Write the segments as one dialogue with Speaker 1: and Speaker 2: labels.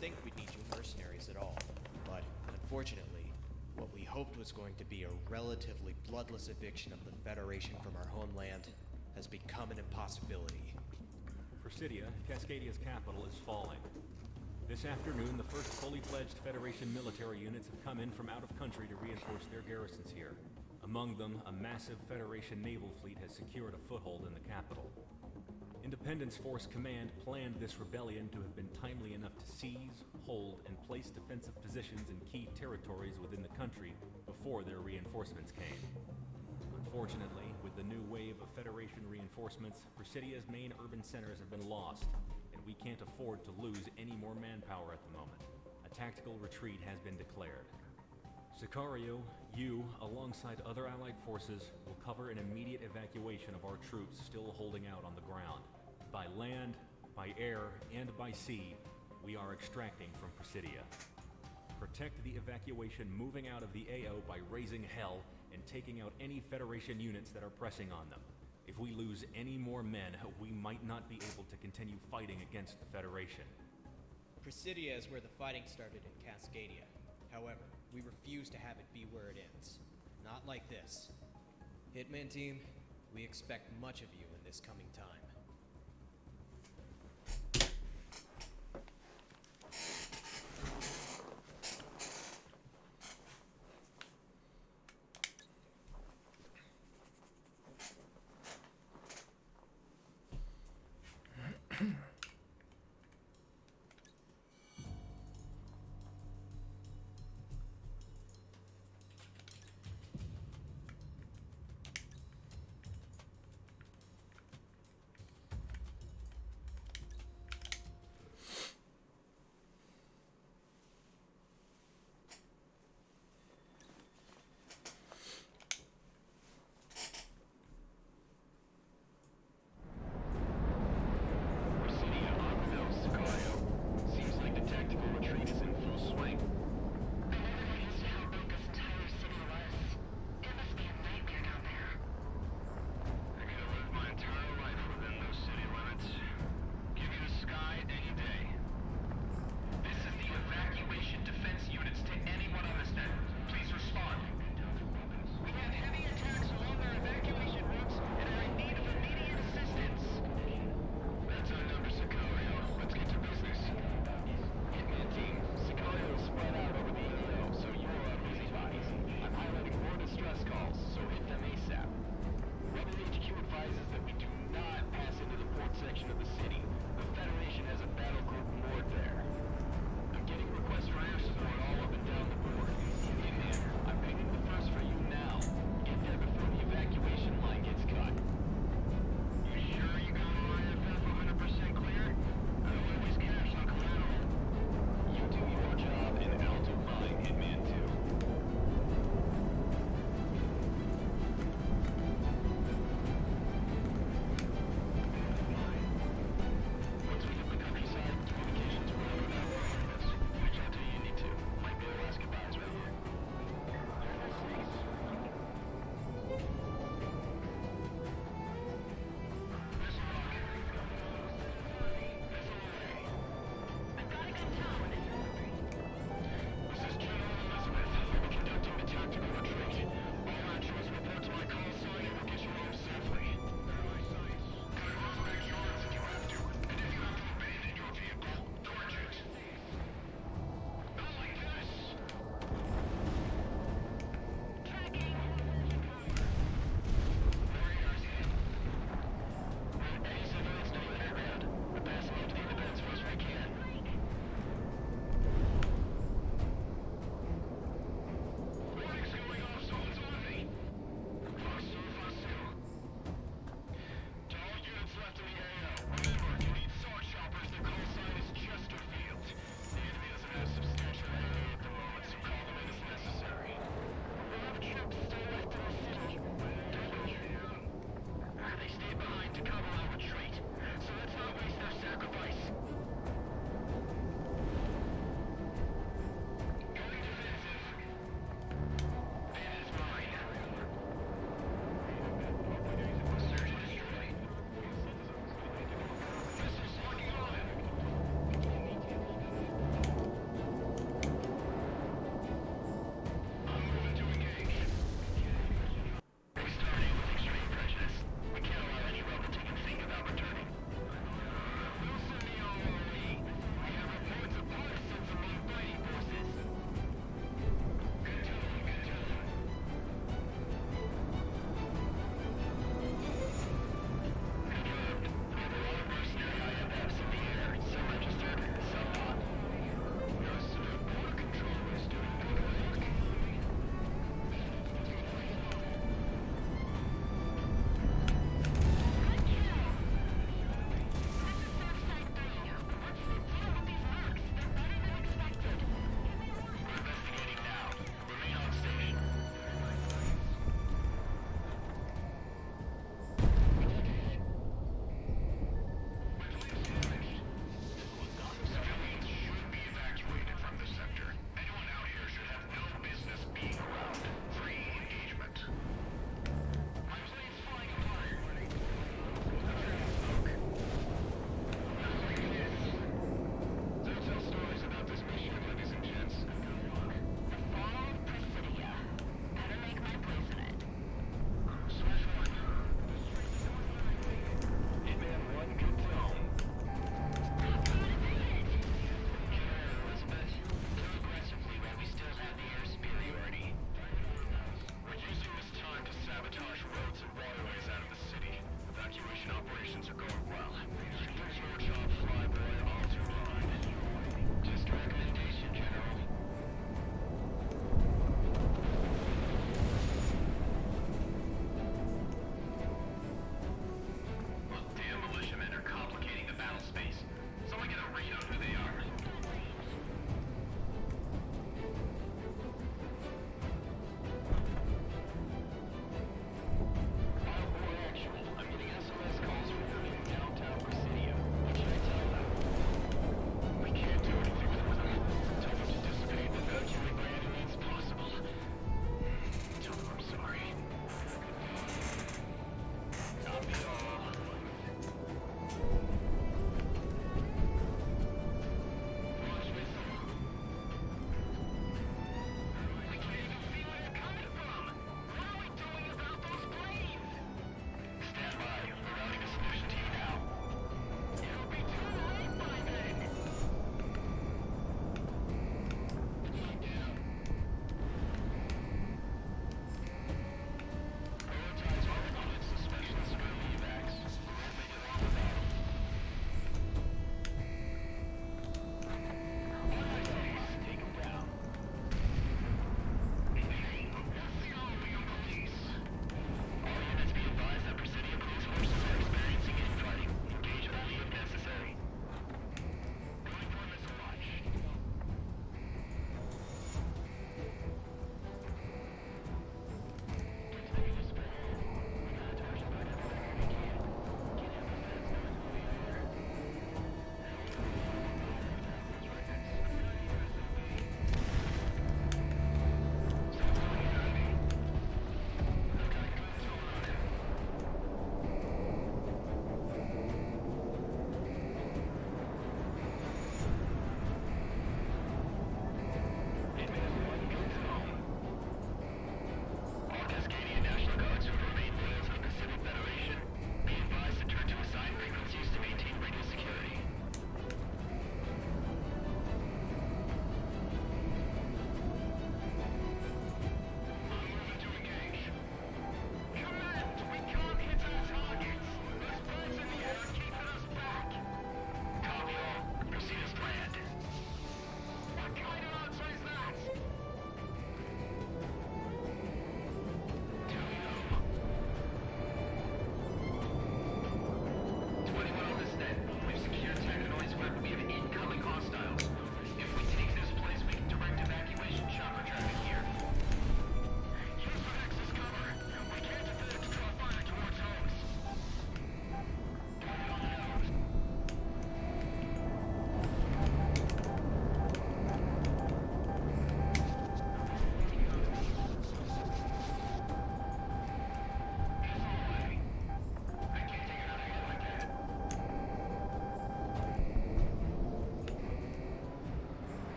Speaker 1: think we'd need you mercenaries at all. But unfortunately, what we hoped was going to be a relatively bloodless eviction of the Federation from our homeland has become an impossibility.
Speaker 2: Presidia, Cascadia's capital, is falling. This afternoon, the first fully fledged Federation military units have come in from out of country to reinforce their garrisons here. Among them, a massive Federation naval fleet has secured a foothold in the capital. Independence Force Command planned this rebellion to have been timely enough to seize, hold, and place defensive positions in key territories within the country before their reinforcements came. Unfortunately, with the new wave of Federation reinforcements, Presidia's main urban centers have been lost, and we can't afford to lose any more manpower at the moment. A tactical retreat has been declared. Sicario, you, alongside other allied forces, will cover an immediate evacuation of our troops still holding out on the ground. By land, by air, and by sea, we are extracting from Presidia. Protect the evacuation moving out of the AO by raising hell and taking out any Federation units that are pressing on them. If we lose any more men, we might not be able to continue fighting against the Federation.
Speaker 1: Presidia is where the fighting started in Cascadia. However, we refuse to have it be where it ends. Not like this. Hitman team, we expect much of you in this coming time.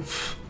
Speaker 3: Oof.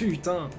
Speaker 3: Putain.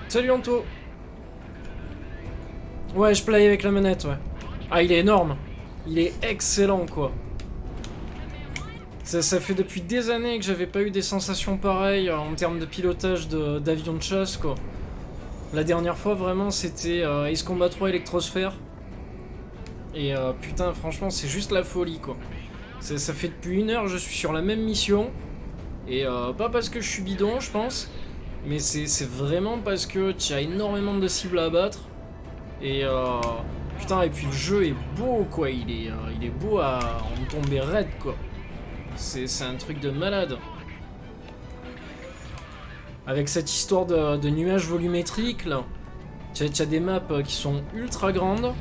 Speaker 3: Salut Anto. Ouais, je play avec la manette, ouais. Ah, il est énorme. Il est excellent, quoi. Ça fait depuis des années que j'avais pas eu des sensations pareilles en termes de pilotage d'avion de chasse, quoi. La dernière fois, vraiment, c'était Ace Combat 3 Electrosphere. Et putain, franchement, c'est juste la folie, quoi. Ça fait depuis 1 heure, je suis sur la même mission. Et pas parce que je suis bidon, je pense. Mais c'est vraiment parce que tu as énormément de cibles à abattre. Et putain, et puis le jeu est beau, quoi. Il est beau à en tomber raide, quoi. C'est un truc de malade. Avec cette histoire de nuages volumétriques, là, tu as des maps qui sont ultra grandes.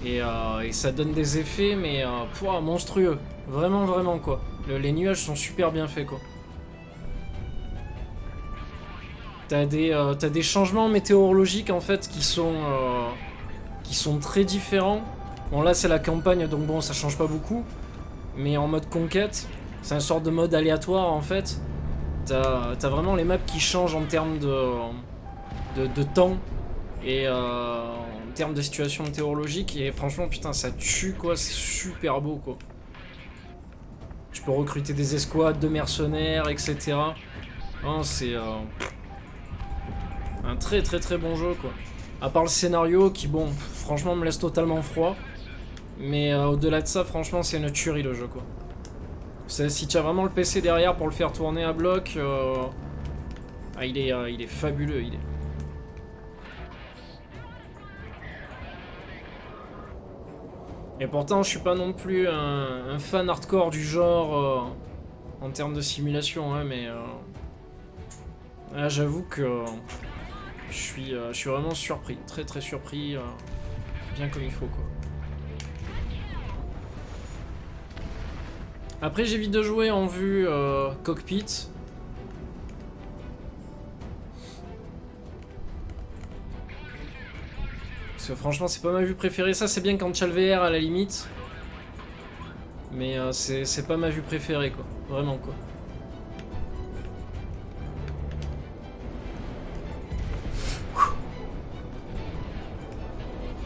Speaker 3: Et ça donne des effets, mais monstrueux. Vraiment, vraiment, quoi. Les nuages sont super bien faits, quoi. T'as des changements météorologiques, en fait, qui sont très différents. Bon, là, c'est la campagne, donc bon, ça change pas beaucoup. Mais en mode conquête, c'est un sort de mode aléatoire, en fait. T'as vraiment les maps qui changent en termes de temps et en termes de situation météorologique. Et franchement, putain, ça tue, quoi. C'est super beau, quoi. Tu peux recruter des escouades de mercenaires, etc. Non, c'est un très très très bon jeu, quoi. À part le scénario qui, bon, franchement, me laisse totalement froid. Mais au-delà de ça, franchement, c'est une tuerie, le jeu, quoi. Si tu as vraiment le PC derrière pour le faire tourner à bloc, il est fabuleux, il est. Et pourtant, je suis pas non plus un fan hardcore du genre en termes de simulation, hein, mais là, j'avoue que je suis vraiment surpris, très très surpris, bien comme il faut, quoi. Après, j'évite de jouer en vue cockpit. Parce que franchement, c'est pas ma vue préférée. Ça, c'est bien quand tu as le VR à la limite. Mais c'est pas ma vue préférée, quoi. Vraiment, quoi.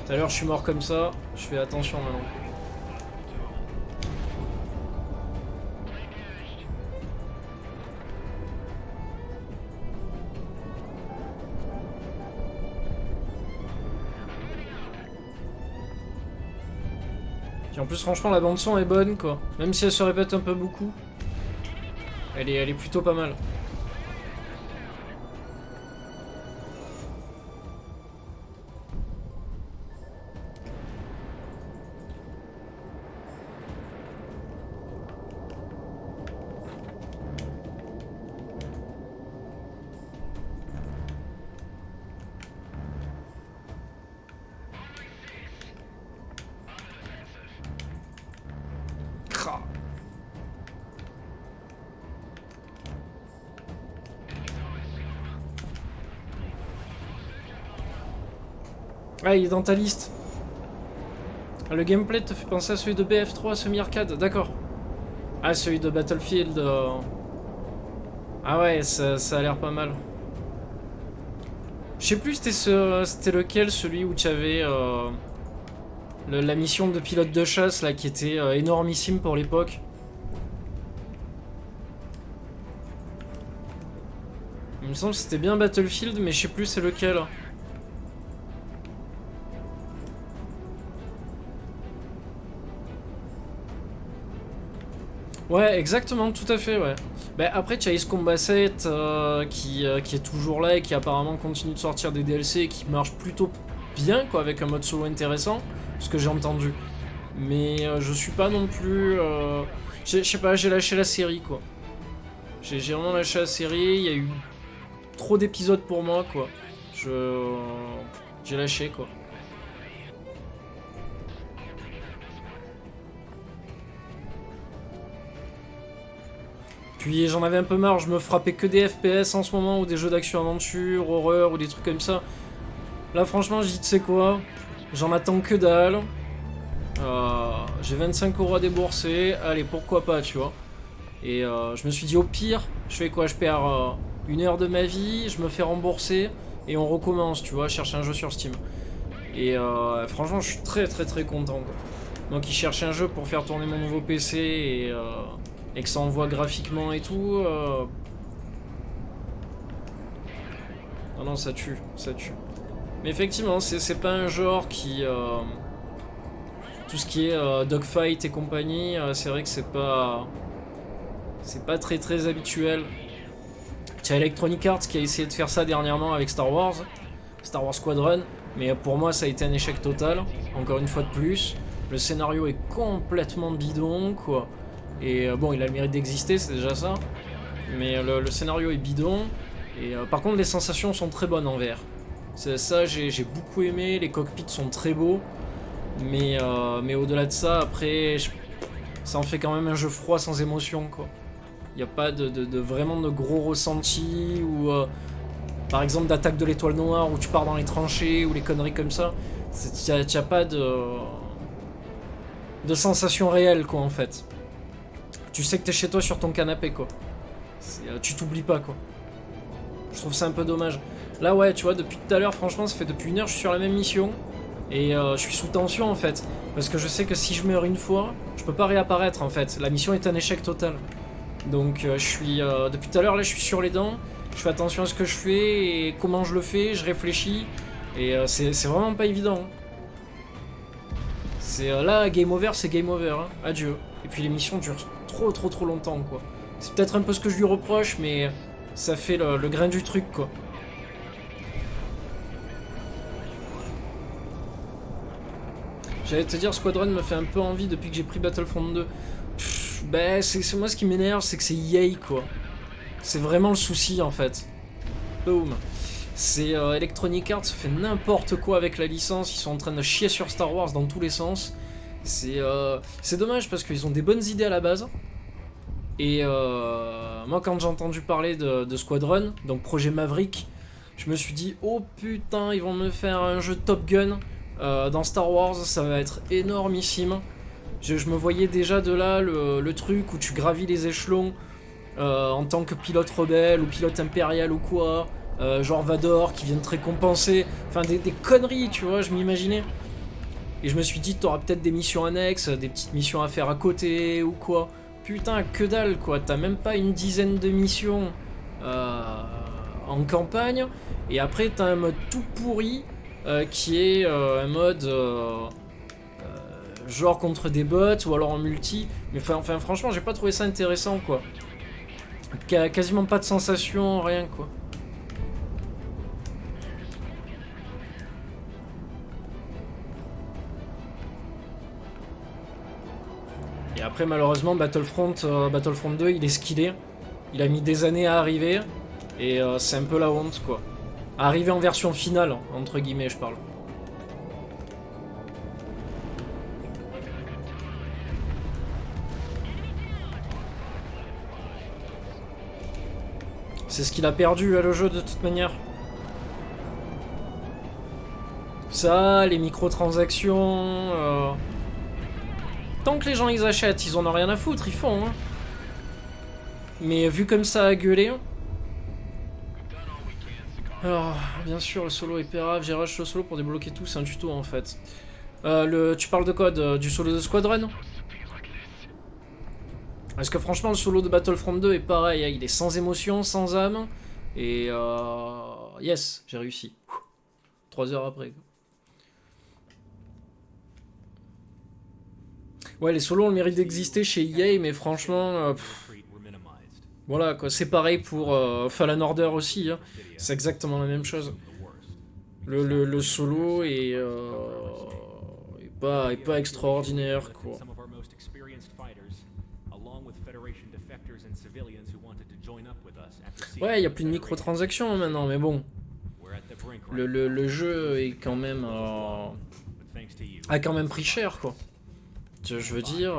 Speaker 3: Tout à l'heure, je suis mort comme ça. Je fais attention maintenant. Puis en plus, franchement, la bande son est bonne, quoi. Même si elle se répète un peu beaucoup. Elle est plutôt pas mal. Ah, il est dans ta liste. Ah, le gameplay te fait penser à celui de BF3 semi-arcade, d'accord. Ah, celui de Battlefield. Ah ouais, ça a l'air pas mal. Je sais plus c'était lequel, celui où tu avais la mission de pilote de chasse là qui était énormissime pour l'époque. Il me semble que c'était bien Battlefield, mais je sais plus c'est lequel. Ouais, exactement, tout à fait, ouais. Bah, après, tu as Ace Combat 7 qui est toujours là et qui apparemment continue de sortir des DLC et qui marche plutôt bien, quoi, avec un mode solo intéressant, ce que j'ai entendu. Mais je suis pas non plus... je sais pas, j'ai lâché la série, quoi. J'ai vraiment lâché la série, il y a eu trop d'épisodes pour moi, quoi. J'ai lâché, quoi. Puis j'en avais un peu marre, je me frappais que des FPS en ce moment, ou des jeux d'action-aventure, horreur, ou des trucs comme ça. Là franchement, je dis, tu sais quoi, j'en attends que dalle. J'ai 25 € à débourser, allez, pourquoi pas, tu vois. Et je me suis dit, au pire, je fais quoi, je perds 1 heure de ma vie, je me fais rembourser et on recommence, tu vois, chercher un jeu sur Steam. Et franchement, je suis très très très content, quoi. Moi qui cherche un jeu pour faire tourner mon nouveau PC et que ça envoie graphiquement et tout. Non, non, ça tue, ça tue. Mais effectivement, c'est pas un genre qui... tout ce qui est dogfight et compagnie, c'est vrai que c'est pas très très habituel. Tu as Electronic Arts qui a essayé de faire ça dernièrement avec Star Wars Squadron, mais pour moi ça a été un échec total, encore une fois de plus. Le scénario est complètement bidon, quoi. Et bon, il a le mérite d'exister, c'est déjà ça. Mais le scénario est bidon. Et par contre, les sensations sont très bonnes en VR. Ça, j'ai beaucoup aimé. Les cockpits sont très beaux. Mais au-delà de ça, après, ça en fait quand même un jeu froid sans émotion, quoi. Il n'y a pas vraiment de gros ressentis ou par exemple d'attaque de l'étoile noire où tu pars dans les tranchées ou les conneries comme ça. Il n'y a pas de sensation réelle, quoi, en fait. Tu sais que t'es chez toi sur ton canapé, quoi. Tu t'oublies pas, quoi. Je trouve ça un peu dommage. Là, ouais, tu vois, depuis tout à l'heure, franchement, ça fait depuis 1 heure, je suis sur la même mission. Et je suis sous tension, en fait. Parce que je sais que si je meurs une fois, je peux pas réapparaître, en fait. La mission est un échec total. Donc, je suis... depuis tout à l'heure, là, je suis sur les dents. Je fais attention à ce que je fais et comment je le fais. Je réfléchis. Et c'est vraiment pas évident. Là, game over, c'est game over, hein. Adieu. Et puis l'émission dure trop longtemps, quoi. C'est peut-être un peu ce que je lui reproche, mais ça fait le grain du truc, quoi. J'allais te dire, Squadron me fait un peu envie depuis que j'ai pris Battlefront 2. Bah, c'est moi ce qui m'énerve, c'est que c'est EA, quoi. C'est vraiment le souci, en fait. Boom. C'est Electronic Arts fait n'importe quoi avec la licence, ils sont en train de chier sur Star Wars dans tous les sens. C'est dommage parce qu'ils ont des bonnes idées à la base. Et moi quand j'ai entendu parler de Squadron, donc projet Maverick, je me suis dit oh putain ils vont me faire un jeu Top Gun dans Star Wars, ça va être énormissime. Je me voyais déjà de là le truc où tu gravis les échelons en tant que pilote rebelle ou pilote impérial ou quoi. Genre Vador qui vient te récompenser, enfin des conneries, tu vois, je m'imaginais. Et je me suis dit, t'auras peut-être des missions annexes, des petites missions à faire à côté ou quoi. Putain, que dalle, quoi, t'as même pas une dizaine de missions en campagne. Et après, t'as un mode tout pourri qui est un mode genre contre des bots ou alors en multi. Mais enfin franchement, j'ai pas trouvé ça intéressant, quoi. Quasiment pas de sensation, rien, quoi. Et après malheureusement Battlefront 2 il est ce qu'il est. Il a mis des années à arriver. Et c'est un peu la honte, quoi. Arriver en version finale, entre guillemets je parle. C'est ce qu'il a perdu le jeu de toute manière. Ça, les microtransactions... Tant que les gens ils achètent, ils en ont rien à foutre, ils font. Hein. Mais vu comme ça à gueuler... Alors, bien sûr, le solo est pérave. J'ai rush le solo pour débloquer tout, c'est un tuto en fait. Tu parles de quoi, du solo de Squadron? Parce que franchement, le solo de Battlefront 2 est pareil, hein, il est sans émotion, sans âme. Et yes, j'ai réussi. 3 heures après. Ouais, les solos ont le mérite d'exister chez EA, mais franchement... voilà, quoi. C'est pareil pour Fallen Order aussi. Hein. C'est exactement la même chose. Le solo est pas extraordinaire, quoi. Ouais, il y a plus de microtransactions maintenant, mais bon. Le jeu est quand même a quand même pris cher, quoi. Je veux dire,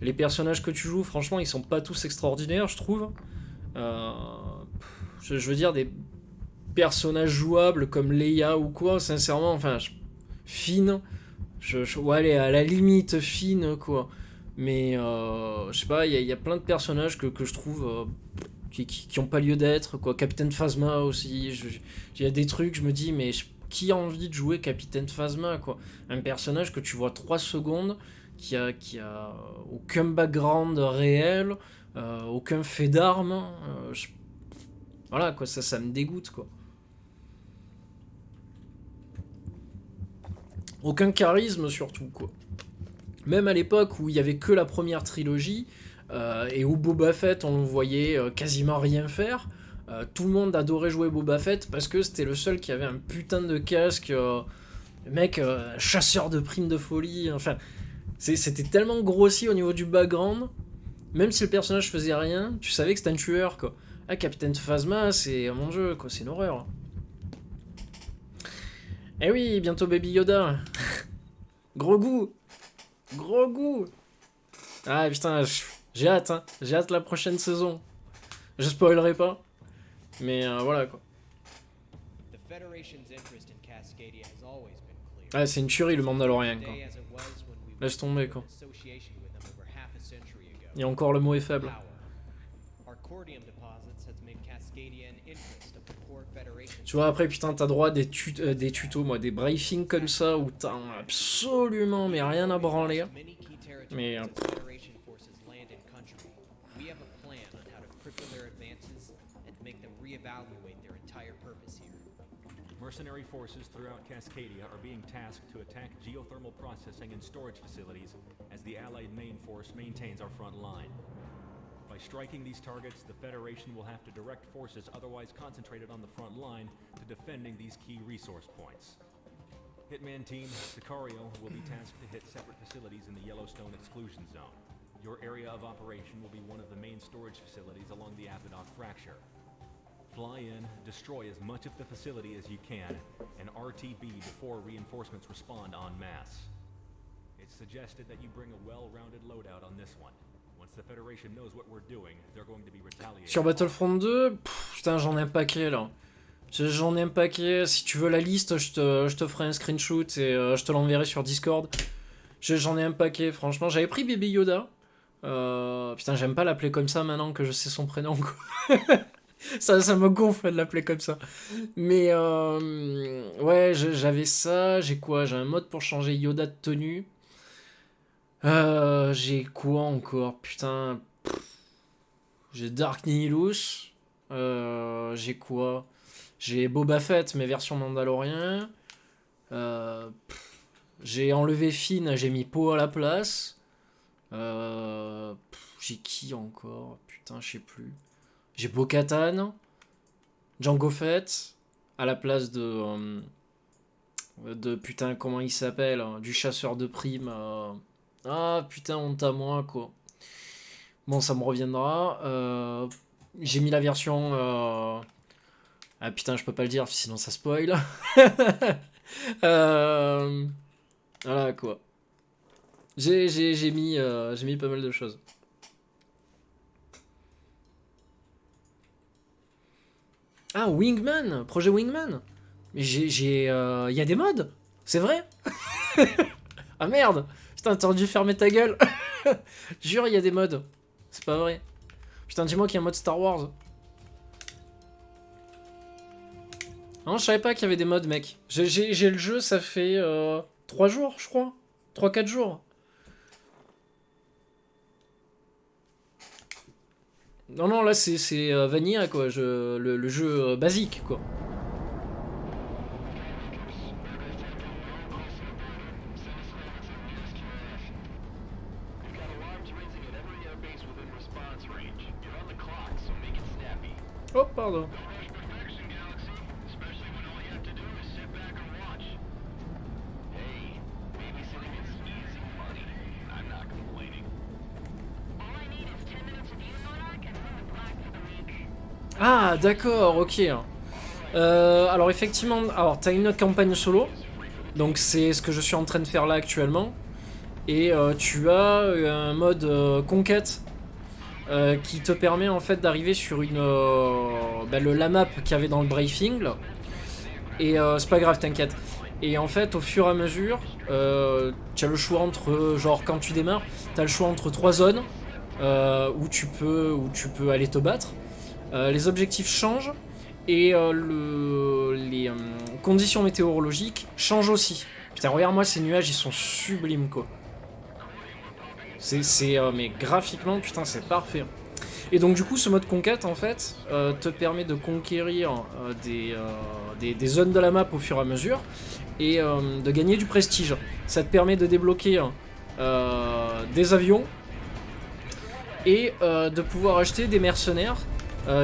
Speaker 3: les personnages que tu joues, franchement, ils sont pas tous extraordinaires, je trouve. Je veux dire, des personnages jouables comme Leia ou quoi, sincèrement, enfin, fine. Ouais, elle est à la limite fine, quoi. Mais, je sais pas, il y a plein de personnages que je trouve qui ont pas lieu d'être, quoi. Captain Phasma aussi, il y a des trucs, je me dis, mais qui a envie de jouer Captain Phasma, quoi? Un personnage que tu vois 3 secondes, qui a aucun background réel, aucun fait d'armes, voilà, quoi, ça me dégoûte, quoi. Aucun charisme, surtout, quoi. Même à l'époque où il y avait que la première trilogie, et où Boba Fett, on le voyait quasiment rien faire, tout le monde adorait jouer Boba Fett parce que c'était le seul qui avait un putain de casque, le mec, chasseur de primes de folie, enfin, c'était tellement grossi au niveau du background, même si le personnage faisait rien, tu savais que c'était un tueur, quoi. Ah, Captain Phasma, c'est mon jeu, quoi, c'est une horreur. Eh oui, bientôt Baby Yoda. Gros goût. Gros goût. Ah putain, j'ai hâte, hein. J'ai hâte la prochaine saison. Je spoilerai pas. Mais voilà, quoi.
Speaker 1: The Federation's interest in Cascadia has always been clear.
Speaker 3: Ah, c'est une tuerie le Mandalorian, quoi.
Speaker 1: Today as it was when we
Speaker 3: Laisse tomber, quoi.
Speaker 1: association with them over half a century ago.
Speaker 3: Et encore le mot est faible.
Speaker 1: Power. Our cordium deposits has made Cascadia an interest of the core Federation.
Speaker 3: Tu vois, après, putain, t'as droit à des tutos, moi, des briefings comme ça où t'as absolument mais rien à branler.
Speaker 1: Many key
Speaker 3: Mais,
Speaker 1: territories as Federation forces land in country. We have a plan on how to cripple their advances and make them reevaluate their entire purpose here.
Speaker 2: Mercenary forces throughout Cascadia are being tasked to attack geothermal processing and storage facilities as the Allied main force maintains our front line. By striking these targets, the Federation will have to direct forces otherwise concentrated on the front line to defending these key resource points. Hitman Team, Sicario will be tasked to hit separate facilities in the Yellowstone exclusion zone. Your area of operation will be one of the main storage facilities along the Apidoc fracture. Fly in, destroy as much of the facility as you can, and RTB before reinforcements respond en masse. It's suggested that you bring a well-rounded loadout on this one. Once the Federation knows what we're doing, they're going to be retaliating.
Speaker 3: Sur Battlefront 2, putain, j'en ai un paquet, là. J'en ai un paquet. Si tu veux la liste, je te ferai un screenshot et je te l'enverrai sur Discord. J'en ai un paquet, franchement. J'avais pris Baby Yoda. Putain, j'aime pas l'appeler comme ça maintenant que je sais son prénom, quoi. ça me gonfle de l'appeler comme ça. Mais ouais, j'avais ça. J'ai quoi? J'ai un mode pour changer Yoda de tenue. J'ai quoi encore? Putain. J'ai Dark Nihilus. J'ai quoi? J'ai Boba Fett, mais version Mandalorian. J'ai enlevé Finn, j'ai mis Poe à la place. J'ai qui encore? Putain, je sais plus. J'ai Bo-Katan. Django Fett. À la place de putain, comment il s'appelle? Du chasseur de primes. Ah putain, honte à moi, quoi. Bon, ça me reviendra. J'ai mis la version... Ah putain, je peux pas le dire, sinon ça spoil. Voilà, quoi. J'ai mis pas mal de choses. Ah, Wingman, projet Wingman. Mais y a des mods, c'est vrai. Ah merde, putain, t'aurais dû fermer ta gueule. Jure, il y a des mods. C'est pas vrai. Putain, dis-moi qu'il y a un mode Star Wars. Non, je savais pas qu'il y avait des mods, mec. J'ai le jeu, ça fait 3 jours, je crois. 3-4 jours. Non, là, c'est Vanilla, quoi. Le jeu basique, quoi. Oh, pardon. Ah, d'accord, ok. Alors, effectivement, t'as une campagne solo. Donc, c'est ce que je suis en train de faire là actuellement. Et tu as un mode conquête qui te permet en fait d'arriver sur la map qu'il y avait dans le briefing. Là. Et c'est pas grave, t'inquiète. Et en fait, au fur et à mesure, tu as le choix entre, genre, quand tu démarres, tu as le choix entre 3 zones où tu peux aller te battre. les objectifs changent et les conditions météorologiques changent aussi. Putain, regarde-moi ces nuages, ils sont sublimes quoi. Mais graphiquement, putain, c'est parfait. Et donc du coup, ce mode conquête en fait te permet de conquérir des zones de la map au fur et à mesure et de gagner du prestige. Ça te permet de débloquer des avions et de pouvoir acheter des mercenaires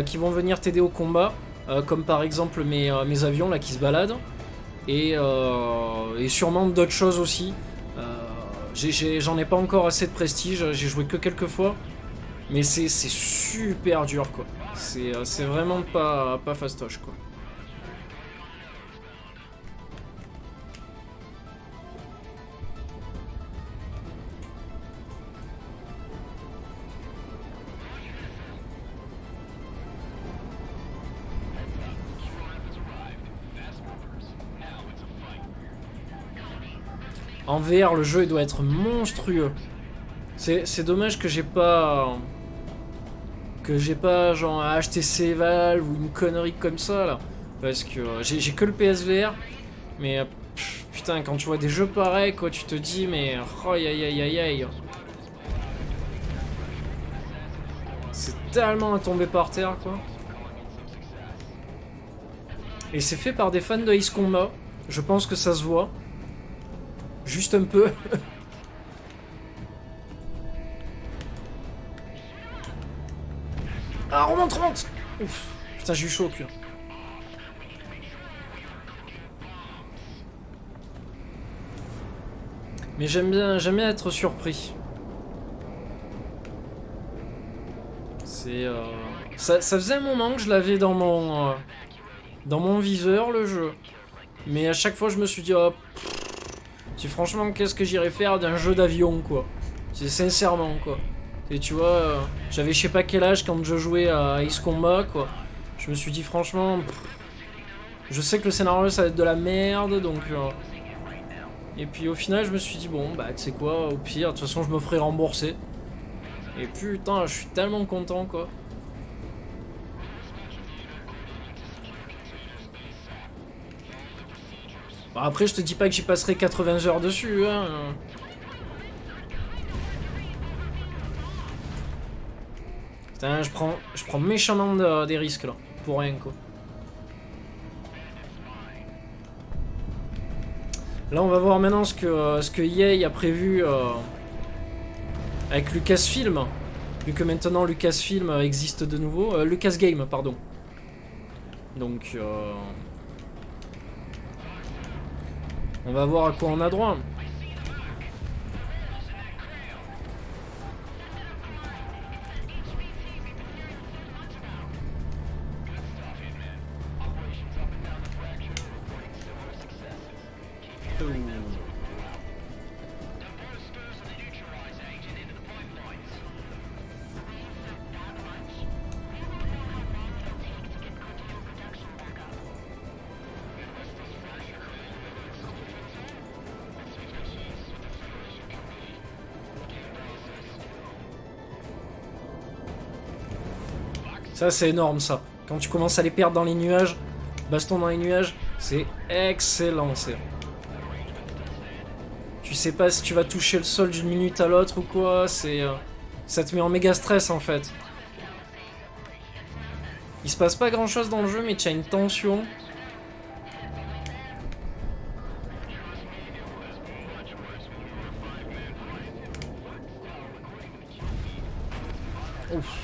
Speaker 3: qui vont venir t'aider au combat, comme par exemple mes avions là qui se baladent et sûrement d'autres choses aussi. J'en ai pas encore assez de prestige, j'ai joué que quelques fois. Mais c'est super dur quoi. C'est vraiment pas fastoche quoi. En VR, le jeu il doit être monstrueux. C'est dommage que j'ai pas genre HTC Valve ou une connerie comme ça là, parce que j'ai que le PSVR, mais putain quand tu vois des jeux pareils quoi, tu te dis mais oh, aïe aïe aïe aïe, c'est tellement à tomber par terre quoi. Et c'est fait par des fans de Ace Combat, je pense que ça se voit, juste un peu. Ah, remonte. Ouf. Putain, j'ai eu chaud au cul. Mais j'aime bien être surpris. C'est ça faisait un moment que je l'avais dans mon viseur le jeu. Mais à chaque fois je me suis dit oh, franchement qu'est-ce que j'irais faire d'un jeu d'avion quoi. C'est sincèrement quoi. Et tu vois, j'avais je sais pas quel âge quand je jouais à Ace Combat quoi. Je me suis dit franchement, je sais que le scénario ça va être de la merde donc. Et puis au final je me suis dit bon bah tu sais quoi, au pire de toute façon je me ferai rembourser. Et putain je suis tellement content quoi. Bon, après je te dis pas que j'y passerai 80 heures dessus hein. Putain, je prends méchamment des risques là, pour rien quoi. Là on va voir maintenant ce que EA a prévu avec Lucasfilm, vu que maintenant Lucasfilm existe de nouveau, Lucas Game pardon. Donc on va voir à quoi on a droit. Ça c'est énorme ça. Quand tu commences à les perdre dans les nuages, baston dans les nuages, c'est excellent c'est. Tu sais pas si tu vas toucher le sol d'une minute à l'autre ou quoi, c'est ça te met en méga stress en fait. Il se passe pas grand chose dans le jeu mais tu as une tension. Ouf.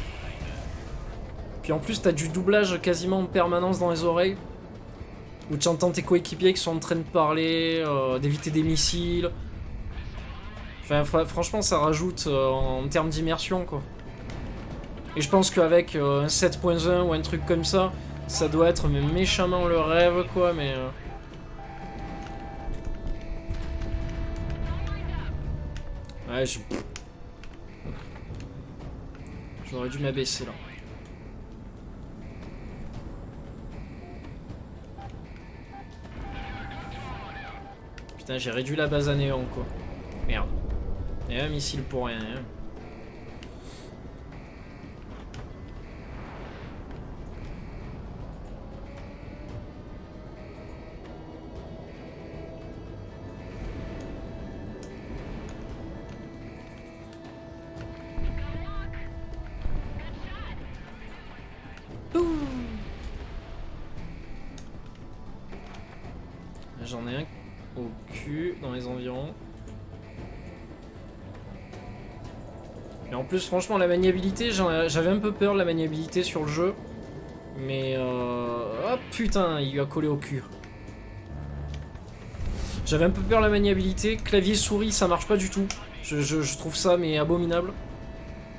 Speaker 3: Puis en plus t'as du doublage quasiment en permanence dans les oreilles. Où tu entends tes coéquipiers qui sont en train de parler, d'éviter des missiles. Enfin franchement ça rajoute en termes d'immersion quoi. Et je pense qu'avec un 7.1 ou un truc comme ça, ça doit être mais méchamment le rêve quoi mais... Ouais j'aurais dû m'abaisser là. Putain, j'ai réduit la base à néant quoi. Merde. Et un missile pour rien. Hein. Boum. J'en ai un au cul dans les environs. Et en plus, franchement, la maniabilité, j'avais un peu peur de la maniabilité sur le jeu. Mais oh putain, il lui a collé au cul. J'avais un peu peur de la maniabilité. Clavier souris, ça marche pas du tout. Je trouve ça mais abominable.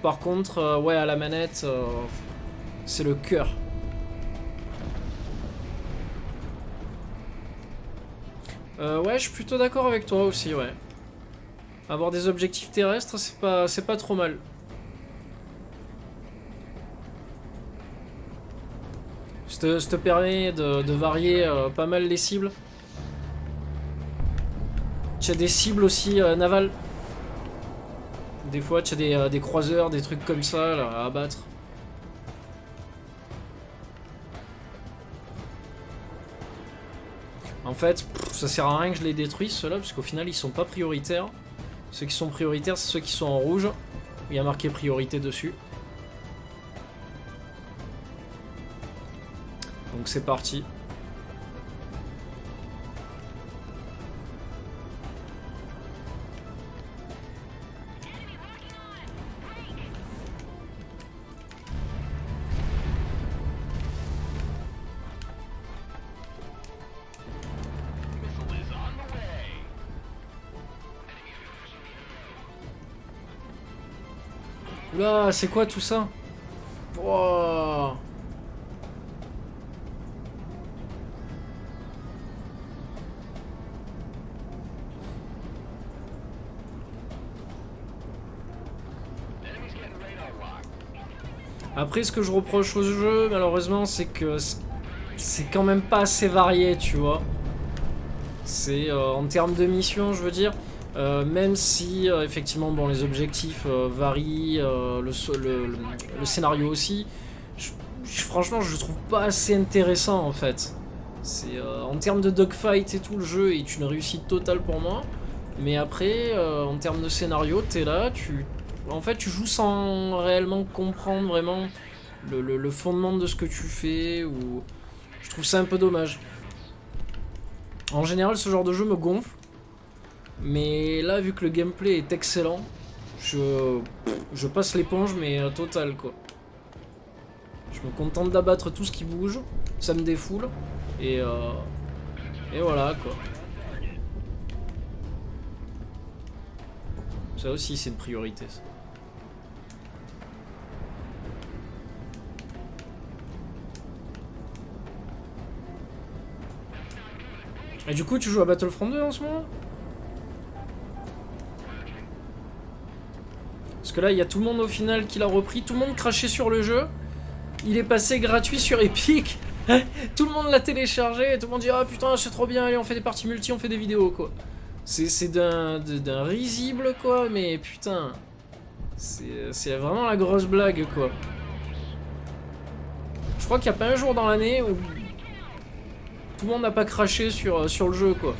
Speaker 3: Par contre, ouais, à la manette, c'est le cœur. Ouais, je suis plutôt d'accord avec toi aussi, ouais. Avoir des objectifs terrestres, c'est pas trop mal. Ça te permet de varier pas mal les cibles. Tu as des cibles aussi navales. Des fois, tu as des croiseurs, des trucs comme ça là, à abattre. En fait, ça sert à rien que je les détruise ceux-là, parce qu'au final, ils sont pas prioritaires. Ceux qui sont prioritaires, c'est ceux qui sont en rouge. Il y a marqué priorité dessus. Donc c'est parti. Oula, c'est quoi tout ça? Wow. Après, ce que je reproche au jeu, malheureusement, c'est que c'est quand même pas assez varié, tu vois. C'est en termes de mission, je veux dire. Même si effectivement bon, les objectifs varient, le scénario aussi, franchement je le trouve pas assez intéressant en fait. En termes de dogfight et tout, le jeu est une réussite totale pour moi. Mais après, en termes de scénario, t'es là, en fait tu joues sans réellement comprendre vraiment le fondement de ce que tu fais. Ou je trouve ça un peu dommage. En général, ce genre de jeu me gonfle. Mais là, vu que le gameplay est excellent, je passe l'éponge, mais total quoi. Je me contente d'abattre tout ce qui bouge, ça me défoule, et voilà quoi. Ça aussi, c'est une priorité. Ça. Et du coup, tu joues à Battlefront 2 en ce moment ? Parce que là, il y a tout le monde au final qui l'a repris. Tout le monde crachait sur le jeu. Il est passé gratuit sur Epic. Tout le monde l'a téléchargé. Et tout le monde dit ah putain, c'est trop bien. Allez, on fait des parties multi, on fait des vidéos quoi. C'est d'un risible quoi. Mais putain, c'est vraiment la grosse blague quoi. Je crois qu'il n'y a pas un jour dans l'année où tout le monde n'a pas craché sur le jeu quoi.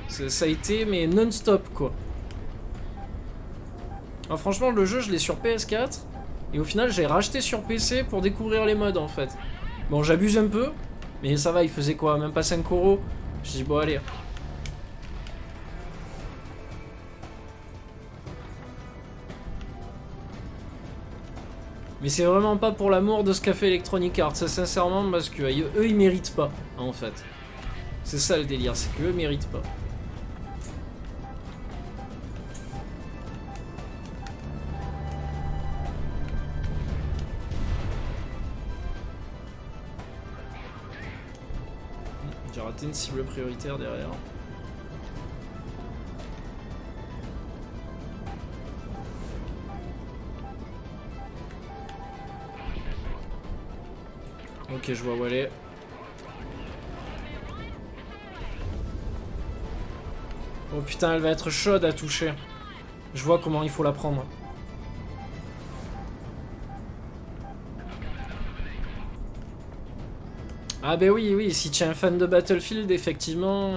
Speaker 3: Ça a été mais non-stop quoi. Alors franchement, le jeu, je l'ai sur PS4. Et au final, j'ai racheté sur PC pour découvrir les modes, en fait. Bon, j'abuse un peu. Mais ça va, il faisait quoi? Même pas 5 €. Je dis, bon, allez. Mais c'est vraiment pas pour l'amour de ce qu'a fait Electronic Arts. C'est sincèrement parce que eux, ils méritent pas, en fait. C'est ça le délire, c'est qu'eux méritent pas. J'ai raté une cible prioritaire derrière. Ok, je vois où elle est. Oh putain, elle va être chaude à toucher. Je vois comment il faut la prendre. Ah bah oui, si tu es un fan de Battlefield, effectivement,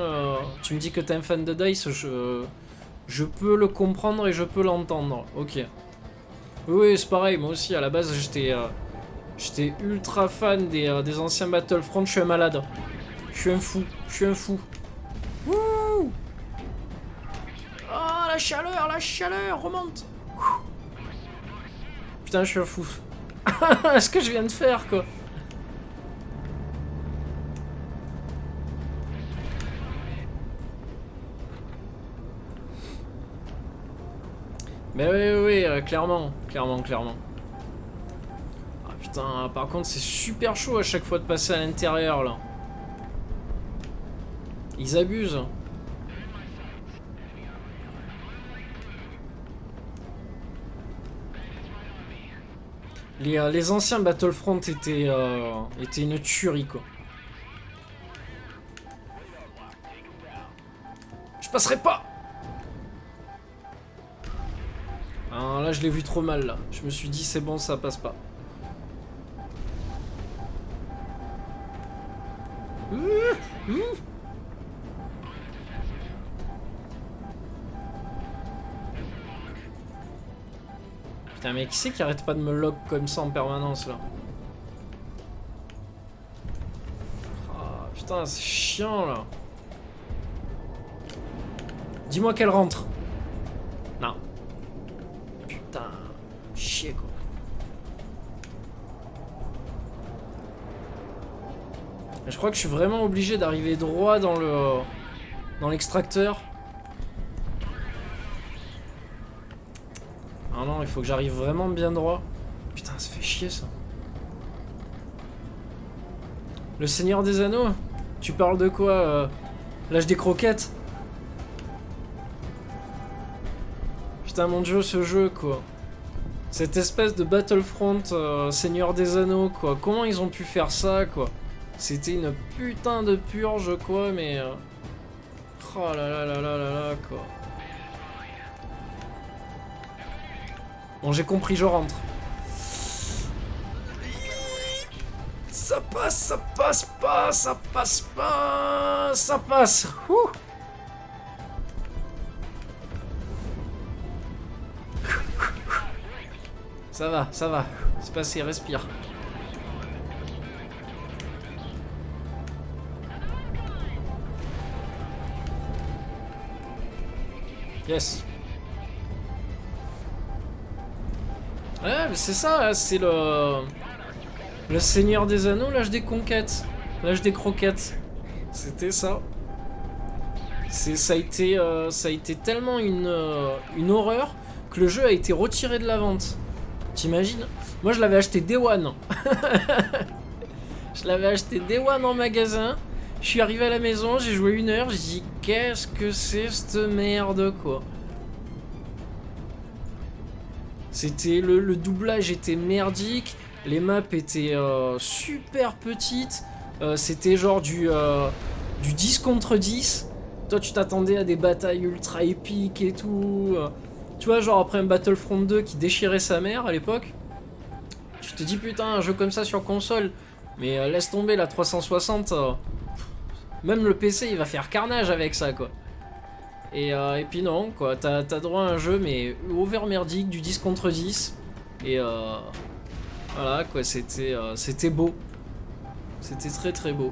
Speaker 3: tu me dis que tu es un fan de DICE, je peux le comprendre et je peux l'entendre. Ok. Oui, c'est pareil, moi aussi, à la base, J'étais ultra fan des anciens Battlefront, je suis un malade. Je suis un fou, je suis un fou. Wouh! Oh la chaleur, remonte! Putain, je suis un fou. Ce que je viens de faire, quoi. Mais oui, clairement. Ah putain, par contre, c'est super chaud à chaque fois de passer à l'intérieur, là. Ils abusent. Les anciens Battlefront étaient une tuerie, quoi. Je passerai pas. Ah, là, je l'ai vu trop mal, là. Je me suis dit, c'est bon, ça passe pas. Putain, mais qui c'est qui arrête pas de me lock comme ça en permanence, là? Ah, putain, c'est chiant, là. Dis-moi qu'elle rentre. Non. Putain, chier, quoi. Je crois que je suis vraiment obligé d'arriver droit dans l'extracteur. Ah non, il faut que j'arrive vraiment bien droit. Putain, ça fait chier, ça. Le Seigneur des Anneaux? Tu parles de quoi? L'âge des croquettes? Putain, mon dieu, ce jeu, quoi. Cette espèce de Battlefront Seigneur des Anneaux, quoi. Comment ils ont pu faire ça, quoi? C'était une putain de purge, quoi, mais... Oh là là là là là là, quoi. Bon, j'ai compris, je rentre. Ça passe, ça passe pas, ça passe pas, ça passe. Ouh. Ça va, c'est passé, respire. Yes. Ouais, mais c'est ça, c'est le Seigneur des Anneaux, l'âge des conquêtes, l'âge des croquettes. C'était ça. Ça a été tellement une horreur que le jeu a été retiré de la vente. T'imagines? Moi, je l'avais acheté Day One. Je l'avais acheté Day One en magasin. Je suis arrivé à la maison, j'ai joué 1 heure, j'ai dit qu'est-ce que c'est cette merde, quoi. C'était le doublage était merdique, les maps étaient super petites, c'était genre du 10 contre 10. Toi tu t'attendais à des batailles ultra épiques et tout. Tu vois, genre après un Battlefront 2 qui déchirait sa mère à l'époque, tu te dis putain, un jeu comme ça sur console, mais laisse tomber la 360, même le PC il va faire carnage avec ça, quoi. Et puis non, quoi, t'as droit à un jeu mais over merdique, du 10 contre 10. Et voilà, quoi, c'était beau. C'était très très beau.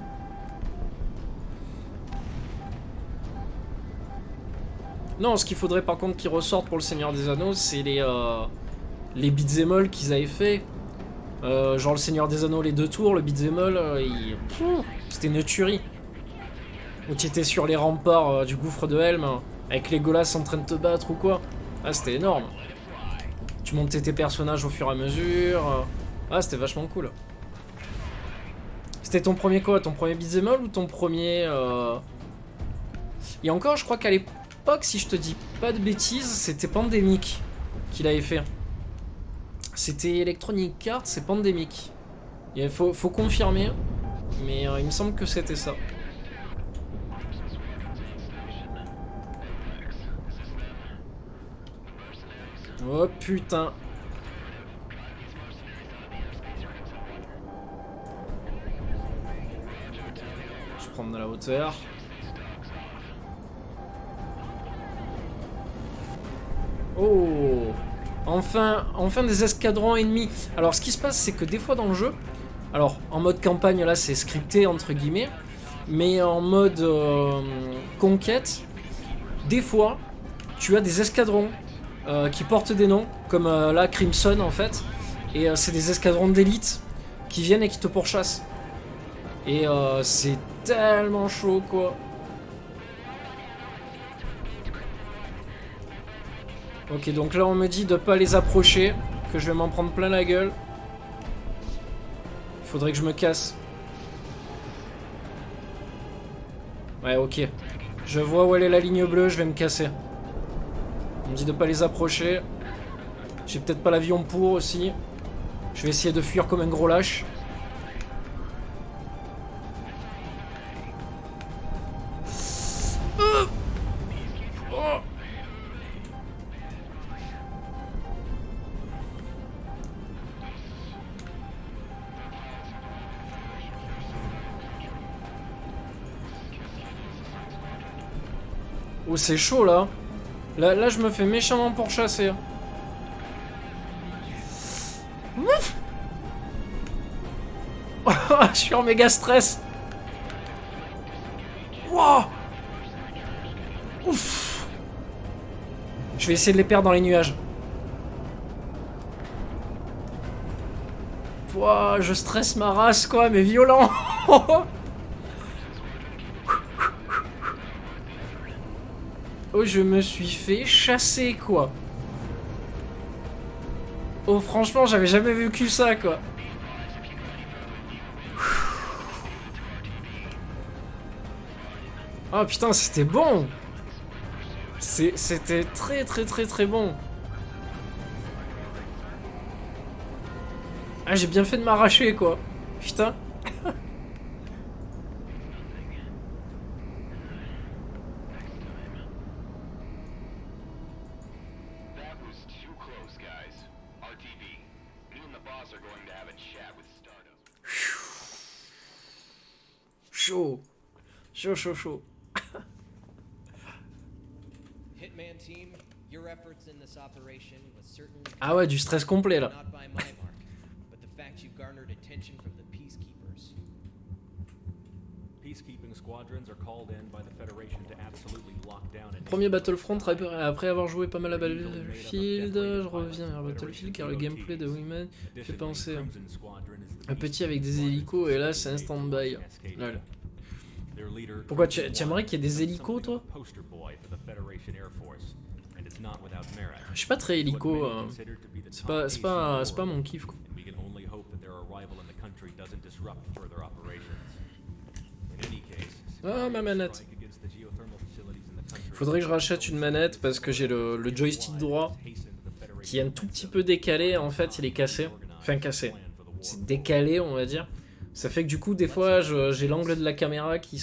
Speaker 3: Non, ce qu'il faudrait par contre qu'ils ressortent pour le Seigneur des Anneaux, c'est les beat'em all qu'ils avaient fait. Genre le Seigneur des Anneaux, les 2 tours, le beat'em all, c'était une tuerie. Où tu étais sur les remparts du gouffre de Helm, avec les Legolas en train de te battre ou quoi. Ah, c'était énorme. Tu montais tes personnages au fur et à mesure. Ah, c'était vachement cool. C'était ton premier quoi? Ton premier beat'em all ou ton premier... Et encore, je crois qu'à l'époque, si je te dis pas de bêtises, c'était Pandemic qu'il avait fait. C'était Electronic Arts, c'est Pandemic. Il faut confirmer, mais il me semble que c'était ça. Oh putain. Je vais prendre de la hauteur. Oh. Enfin des escadrons ennemis. Alors ce qui se passe, c'est que des fois dans le jeu, alors en mode campagne là c'est scripté entre guillemets, mais en mode conquête, des fois tu as des escadrons qui portent des noms, comme là Crimson en fait, et c'est des escadrons d'élite qui viennent et qui te pourchassent. Et c'est tellement chaud quoi. Ok, donc là on me dit de pas les approcher, que je vais m'en prendre plein la gueule. Il faudrait que je me casse. Ouais, ok. Je vois où elle est la ligne bleue, je vais me casser. On me dit de pas les approcher. J'ai peut-être pas l'avion pour aussi. Je vais essayer de fuir comme un gros lâche. Oh. Oh, c'est chaud là. Là, je me fais méchamment pourchasser. Ouf. Je suis en méga stress. Wow. Ouf. Je vais essayer de les perdre dans les nuages. Wow, je stresse ma race quoi, mais violent. Oh, je me suis fait chasser, quoi. Oh, franchement, j'avais jamais vécu ça, quoi. Oh, putain, c'était bon. C'était très bon. Ah, j'ai bien fait de m'arracher, quoi. Putain. Chaud. Chaud.
Speaker 1: Hitman team, your efforts in this operation was certainly
Speaker 3: Ah ouais, du stress complet, là.
Speaker 1: not by my mark, but the fact you garnered attention from the peacekeepers.
Speaker 2: Peacekeeping squadrons are called in by the Federation to absolutely lock down an
Speaker 3: Premier Battlefront, après avoir joué pas mal à Battlefield, je reviens vers Battlefield car le gameplay de Wingman fait penser un petit avec des hélicos et là c'est un stand-by. Lol. Pourquoi tu aimerais qu'il y ait des hélicos toi? Je suis pas très hélico, c'est pas mon kiff quoi. Ah ma manette. Faudrait que je rachète une manette parce que j'ai le joystick droit qui est un tout petit peu décalé, en fait il est cassé. Enfin cassé. C'est décalé on va dire. Ça fait que du coup des fois j'ai l'angle de la caméra qui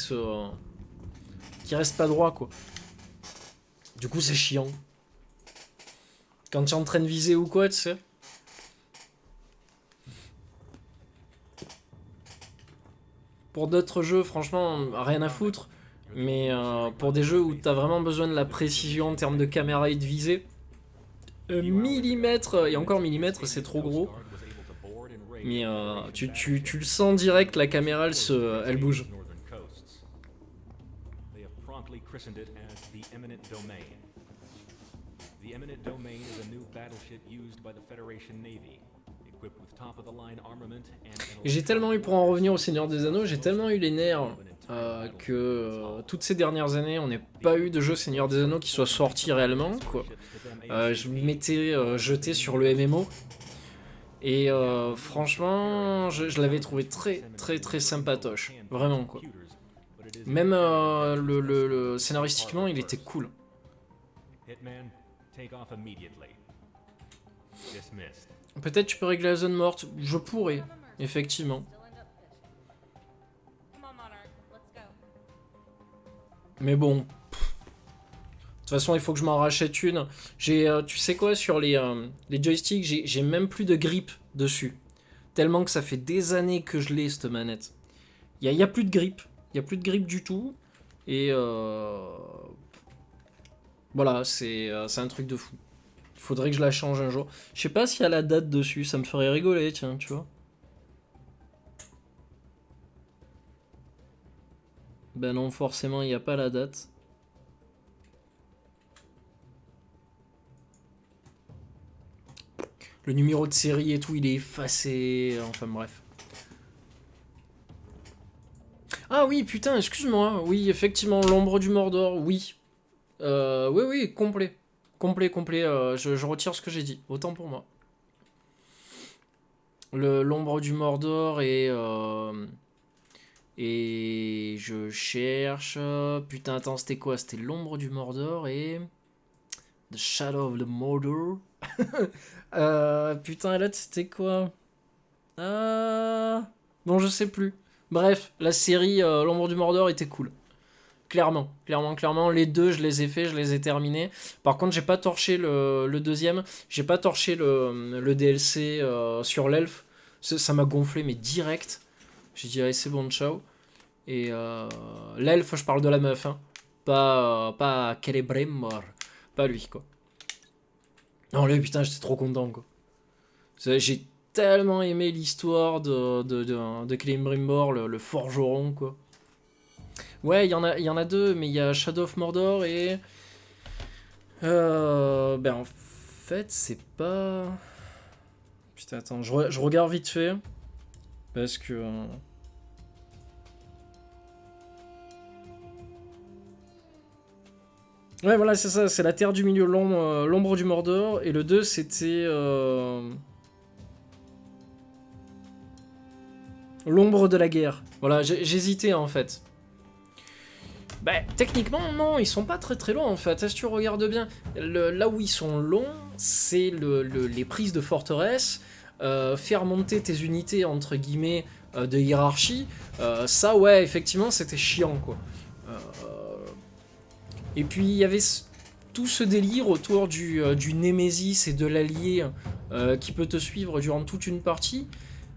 Speaker 3: reste pas droit quoi. Du coup c'est chiant. Quand tu es en train de viser ou quoi tu sais. Pour d'autres jeux franchement rien à foutre. Mais pour des jeux où t'as vraiment besoin de la précision en termes de caméra et de visée, millimètre, et encore millimètre c'est trop gros. Mais tu le sens direct, la caméra elle bouge. Et j'ai tellement eu, pour en revenir au Seigneur des Anneaux, j'ai tellement eu les nerfs que toutes ces dernières années on n'a pas eu de jeu Seigneur des Anneaux qui soit sorti réellement quoi. Je m'étais jeté sur le MMO et franchement je l'avais trouvé très sympatoche, vraiment quoi. Même le scénaristiquement il était cool. Peut-être tu peux régler la zone morte, je pourrais effectivement. Mais bon, de toute façon il faut que je m'en rachète une. J'ai, tu sais quoi, sur les joysticks, j'ai même plus de grip dessus. Tellement que ça fait des années que je l'ai cette manette. Il y a plus de grip, il y a plus de grip du tout. Et voilà, c'est un truc de fou. Faudrait que je la change un jour. Je sais pas s'il y a la date dessus, ça me ferait rigoler, tiens, tu vois. Ben non, forcément, il n'y a pas la date. Le numéro de série et tout, il est effacé. Enfin bref. Ah oui, putain, excuse-moi. Oui, effectivement, l'ombre du Mordor, oui. Oui, oui, complet. Complet. Je retire ce que j'ai dit. Autant pour moi. L'ombre du Mordor et je cherche. Putain, attends, c'était quoi? C'était l'ombre du Mordor et The Shadow of the Mordor. Putain, l'autre c'était quoi? Bon, je sais plus. Bref, la série l'ombre du Mordor était cool. Clairement. Les deux, je les ai fait, je les ai terminés. Par contre, j'ai pas torché le deuxième. J'ai pas torché le DLC sur l'elfe. Ça m'a gonflé, mais direct. J'ai dit, allez, c'est bon, ciao. Et l'elfe, je parle de la meuf, hein. Pas Celebrimbor. Pas lui, quoi. Non, lui, putain, j'étais trop content, quoi. J'ai tellement aimé l'histoire de Celebrimbor, le forgeron, quoi. Ouais, il y en a deux, mais il y a Shadow of Mordor et... Ben, en fait, c'est pas... Putain, attends, je regarde vite fait. Parce que... Ouais, voilà, c'est ça, c'est la Terre du Milieu, l'ombre du Mordor. Et le 2, c'était... L'ombre de la guerre. Voilà, j'hésitais, en fait. Bah, techniquement, non, ils sont pas très longs en fait. Si tu regardes bien, là où ils sont longs, c'est les prises de forteresse, faire monter tes unités entre guillemets de hiérarchie. Ça, ouais, effectivement, c'était chiant quoi. Et puis il y avait tout ce délire autour du Némésis et de l'allié qui peut te suivre durant toute une partie.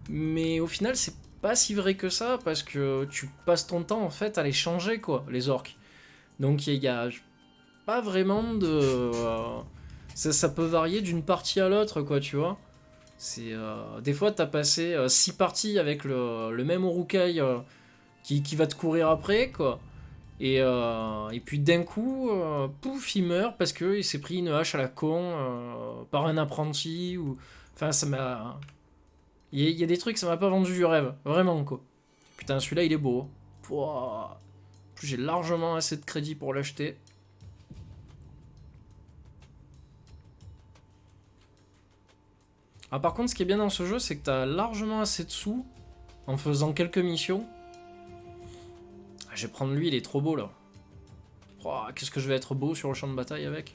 Speaker 3: Mais au final, c'est pas si vrai que ça parce que tu passes ton temps en fait à les changer quoi, les orques. Donc il y a pas vraiment de ça peut varier d'une partie à l'autre quoi, tu vois. C'est des fois t'as passé 6 parties avec le même Uruk-hai qui va te courir après quoi. Et puis d'un coup pouf, il meurt parce que il s'est pris une hache à la con par un apprenti ou enfin ça m'a il y a des trucs, ça m'a pas vendu du rêve. Vraiment, quoi. Putain, celui-là, il est beau. Pouah. En plus, j'ai largement assez de crédit pour l'acheter. Ah, par contre, ce qui est bien dans ce jeu, c'est que t'as largement assez de sous en faisant quelques missions. Ah, je vais prendre lui, il est trop beau, là. Pouah, qu'est-ce que je vais être beau sur le champ de bataille avec.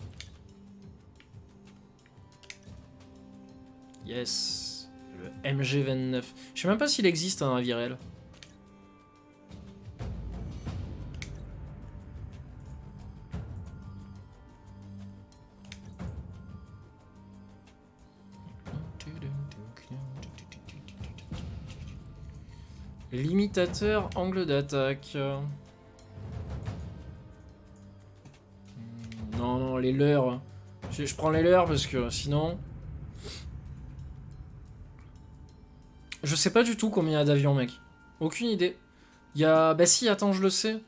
Speaker 3: Yes. Le MG29. Je sais même pas s'il existe un Avirel. Limitateur, angle d'attaque. Non, les leurres. Je prends les leurres parce que sinon... Je sais pas du tout combien il y a d'avions, mec. Aucune idée. Il y a... Bah si, attends, je le sais.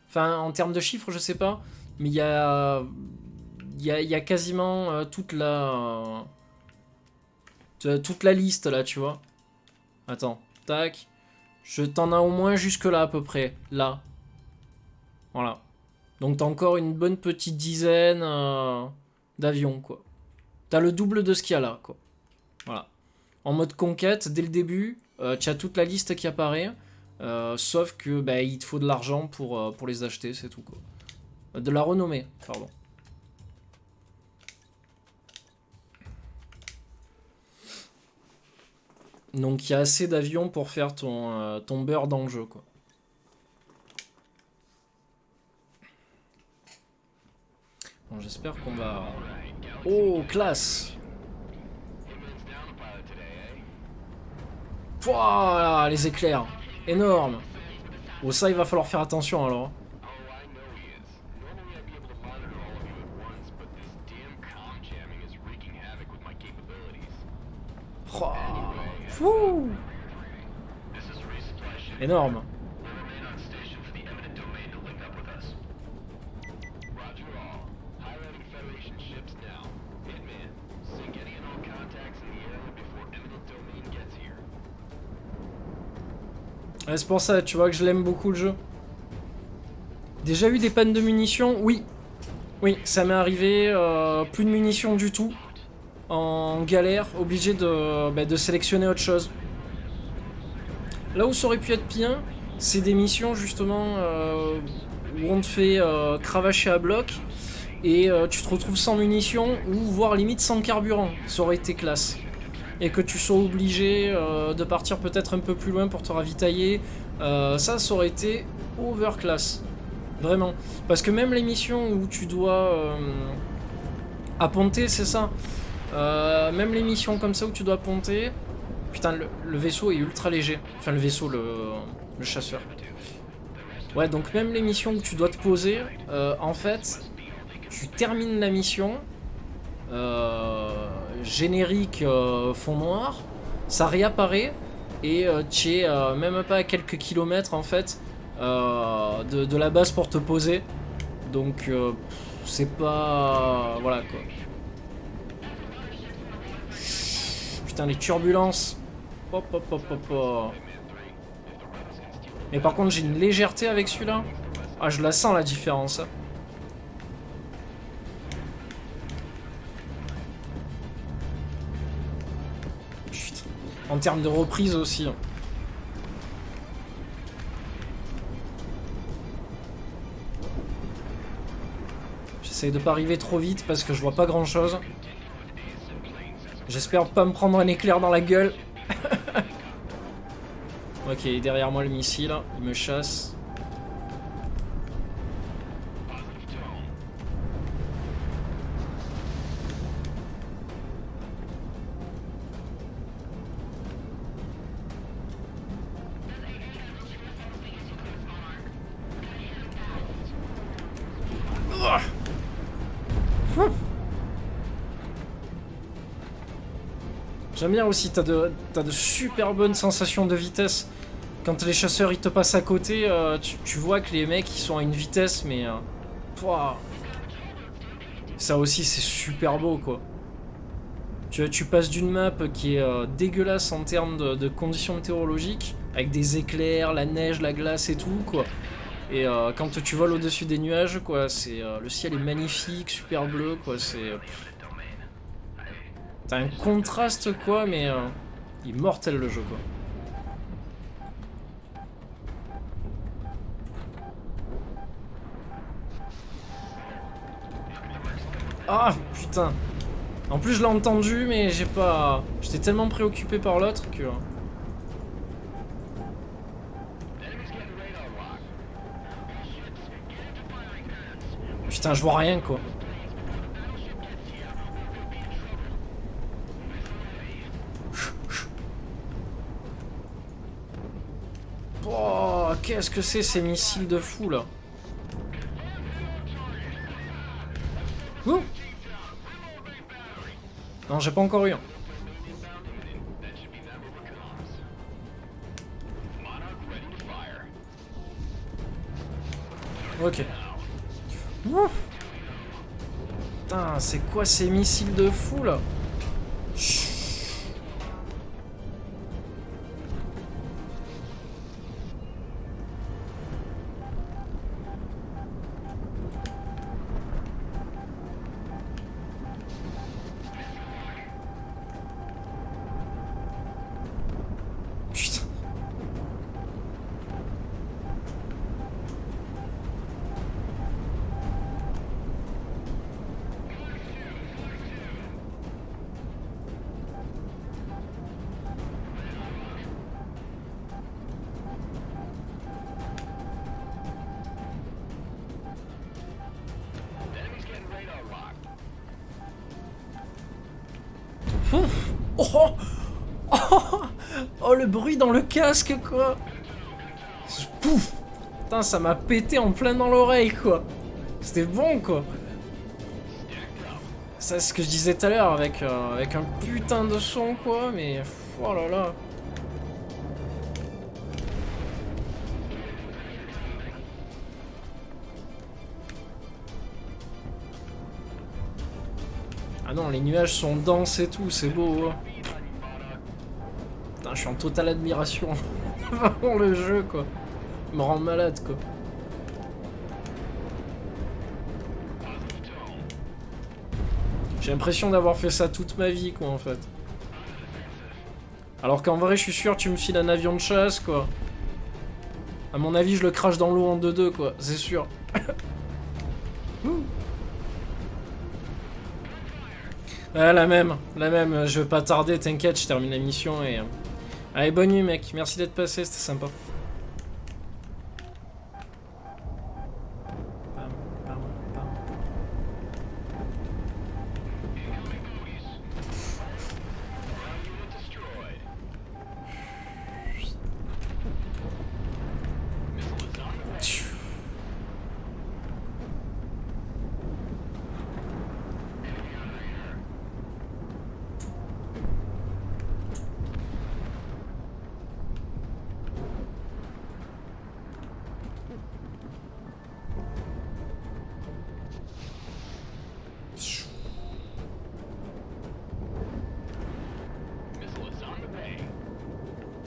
Speaker 3: Enfin, en termes de chiffres, je sais pas. Mais il y a... Il y a quasiment toute la liste, là, tu vois. Attends. Tac. Je t'en as au moins jusque là, à peu près. Là. Voilà. Donc t'as encore une bonne petite dizaine d'avions, quoi. T'as le double de ce qu'il y a là, quoi. Voilà. En mode conquête, dès le début, tu as toute la liste qui apparaît, sauf que bah, il te faut de l'argent pour les acheter, c'est tout quoi. De la renommée, pardon. Donc il y a assez d'avions pour faire ton beurre dans le jeu quoi. Bon, j'espère qu'on va... Oh, classe! Pouah, les éclairs. Énorme. Bon, ça, il va falloir faire attention, alors. Fouh. Énorme. Ouais, c'est pour ça, tu vois, que je l'aime beaucoup le jeu. Déjà eu des pannes de munitions? Oui. Oui, ça m'est arrivé. Plus de munitions du tout. En galère, obligé de sélectionner autre chose. Là où ça aurait pu être bien, c'est des missions justement où on te fait cravacher à bloc et tu te retrouves sans munitions ou voire limite sans carburant. Ça aurait été classe. Et que tu sois obligé de partir peut-être un peu plus loin pour te ravitailler, ça aurait été overclass. Vraiment. Parce que même les missions où tu dois apponter, c'est ça. Même les missions comme ça où tu dois ponter. Putain, le vaisseau est ultra léger. Enfin, le vaisseau, le chasseur. Ouais, donc même les missions où tu dois te poser, en fait, tu termines la mission, générique fond noir, ça réapparaît, et tu es même pas à quelques kilomètres, en fait, de la base pour te poser. Donc, c'est pas... Voilà, quoi. Putain, les turbulences. Hop, hop, hop, hop, hop. Mais par contre, j'ai une légèreté avec celui-là. Ah, je la sens, la différence. Putain. En termes de reprise aussi. J'essaye de pas arriver trop vite parce que je vois pas grand-chose. J'espère pas me prendre un éclair dans la gueule. Ok, derrière moi le missile, il me chasse. J'aime bien aussi, t'as de super bonnes sensations de vitesse. Quand les chasseurs ils te passent à côté, tu vois que les mecs ils sont à une vitesse, mais... ça aussi c'est super beau quoi. Tu passes d'une map qui est dégueulasse en termes de conditions météorologiques, avec des éclairs, la neige, la glace et tout quoi. Et quand tu voles au-dessus des nuages, quoi, c'est le ciel est magnifique, super bleu quoi, c'est... T'as un contraste quoi, mais immortel le jeu quoi. Ah putain. En plus je l'ai entendu mais j'ai pas... J'étais tellement préoccupé par l'autre que... Putain je vois rien quoi. Oh, qu'est-ce que c'est ces missiles de fou là. Ouh. Non, j'ai pas encore eu un. Ok. Ouh. Putain, c'est quoi ces missiles de fou là? Oh, oh, oh, le bruit dans le casque quoi. Pouf. Putain, ça m'a pété en plein dans l'oreille quoi. C'était bon quoi. Ça c'est ce que je disais tout à l'heure avec un putain de son quoi, mais oh là là. non, les nuages sont denses et tout, c'est beau. Hein. Putain, je suis en totale admiration. Vraiment le jeu, quoi. Il me rend malade, quoi. J'ai l'impression d'avoir fait ça toute ma vie, quoi, en fait. Alors qu'en vrai, je suis sûr, tu me files un avion de chasse, quoi. À mon avis, je le crache dans l'eau en 2-2, quoi. C'est sûr. Ah, la même. Je vais pas tarder, t'inquiète, je termine la mission et... Allez, bonne nuit, mec. Merci d'être passé, c'était sympa.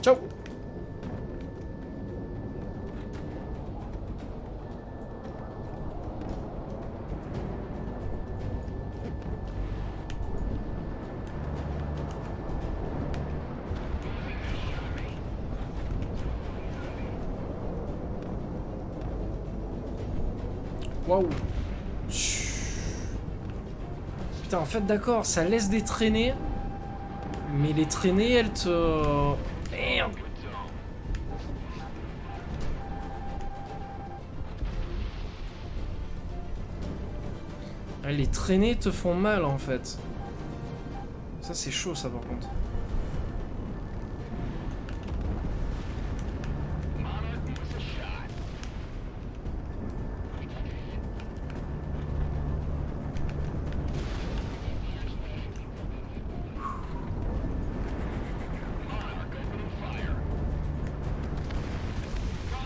Speaker 3: Ciao. Waouh. Putain, en fait, d'accord, ça laisse des traînées. Mais les traînées, elles te... Merde. Les traînées te font mal, en fait. Ça, c'est chaud, ça, par contre.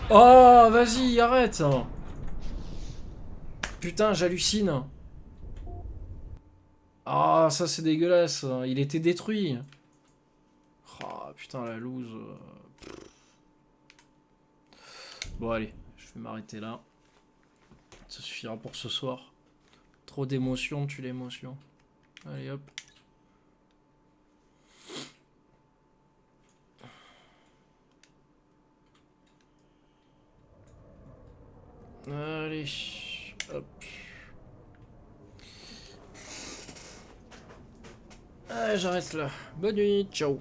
Speaker 3: Oh, vas-y, arrête. Putain, j'hallucine. Ah, ça c'est dégueulasse. Il était détruit. Oh, putain, la loose. Bon, allez, je vais m'arrêter là. Ça suffira pour ce soir. Trop d'émotions, tue l'émotion. Allez, hop. Allez, hop. Allez, j'arrête là. Bonne nuit, ciao.